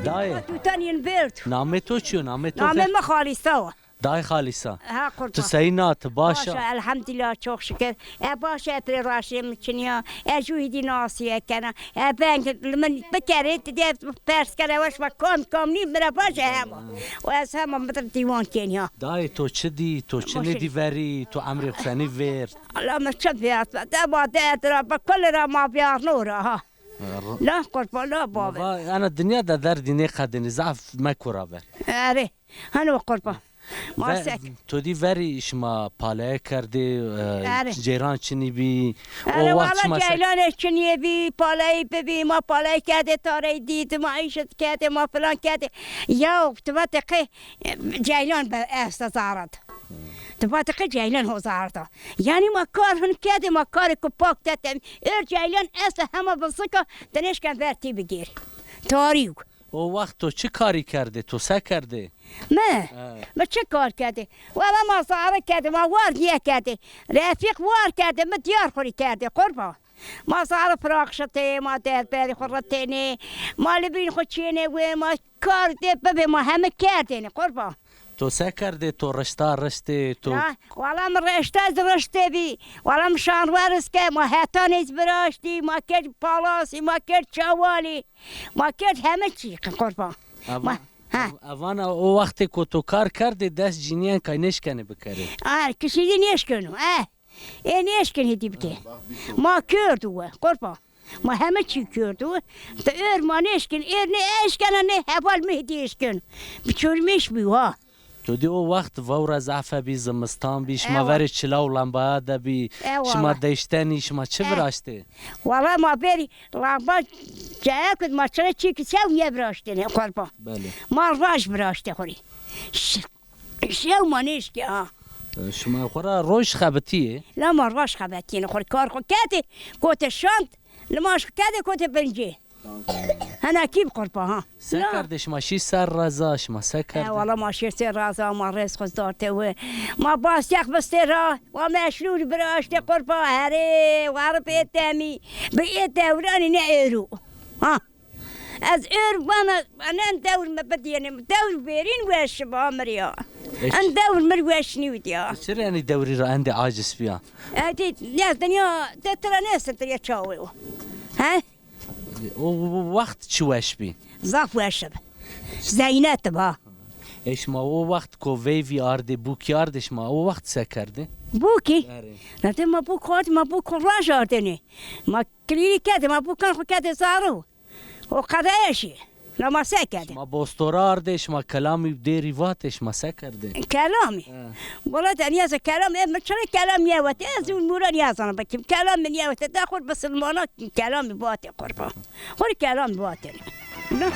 دایه تو تانین برد نامه تو چیو نامه تو نامه ما خالیسا دای خالیسا ها قربان تو سینات باشه باشا الحمدلله çok şükür باشه پر راشیم چنیا جویدی ناسیه کنه بنگ من بکره دیگه پرس کنه واش ما کام نیم برا باشه هم و از هم مطلب دیوان کنیا دای تو چه دی تو چه ندی وری تو عمری حسینی ورد لا ما چه بیاد ده با ده را با کل را ما بیار نورا ها لا قربان لا بابا انا الدنيا دا در دینه قدنی ضعف ما کرا بر اره هنو قربان ما سک تو دی وری شما پاله کرده جیران چنی بی اره والا جیلانش چنیه بی پالایی ببی ما پالایی کرده تاره دید ما عیشت کرده ما فلان کرده یا تو بطقه جیلان به استزارد تو بطقه جیلان هو زارده یعنی ما کار هن کرده ما کار که پاک دادم جیلان است همه بسکه دنشکن برتی بگیر تاریو او وقت تو چه کاری کرده تو سه کرده ما چه کار کرده والا ما ساره کرده ما واردیه کرده رفیق وار کرده ما دیار خوری کرده قربان ما ساره فراق شده ما در بری خورده نه ما لبین خود چینه و ما کار ده ببه ما همه کرده نه قربان تو سه کرده تو رشته تو والا ما رشته بی والا ما شانوارس که ما هتانیز براشتی ما کرد پالاسی ما کرد چوالی ما کرد همه چی قربان اوانا او وقتی که تو کار کرده دست جینیان که نشکنه بکره کشیدی نشکنو نشکنه دی بکه ما کردو قربان ما همه چی کردو تا ما نشکن نشکنه نه حوال مهدی اشکن بچورمیش بیوها تو دی او وقت وور زعفه بی زمستان بی شما وری چلاو لمبا ده بی شما دشتنی شما چه براشته؟ والا ما بری لمبا جایی کد ما چرا چی که سو یه براشته نه قربان ما راش براشته خوری شو ما نشکی شما خورا روش خبتیه؟ لا ما روش خبتیه نخوری کار خود کده کوت شانت لماش کده کوت بنجه هنا كيف قربة ها سكردش ماشي سر رزا شما سكرد والله ماشي سر رزا ما رزق دارته ما باس يخ بسترا وما شلول براش قربة هري وعرب يتامي بقيت دوراني نعيرو ها از انا ندور ما بدي انا دور بيرين وش بامريا ندور مروش نيوديا شو يعني دوري را عندي عاجز فيها هادي ناس دنيا ترى ناس ترى تشاوي ها وقت چوش بی؟ زاف وشب زینت با ايش ما او وقت کو وی آرده بوکی آردش ما او وقت سه کرده؟ بوکی؟ نه ما بوک آرد ما بوک راش آرده نه ما کلیلی کرده ما بوکان خو کرده زارو و قدایشی نه ما سه کرده ما بوستورا آردش ما کلامی دیری واتش ما سه کرده کلامی؟ ولی دنیاز کلام ما چرا کلام یاوته از اون مورا نیازانه بکیم کلام من یاوته داخل بسلمانا کلامی باته قربان خوری کلام باته نه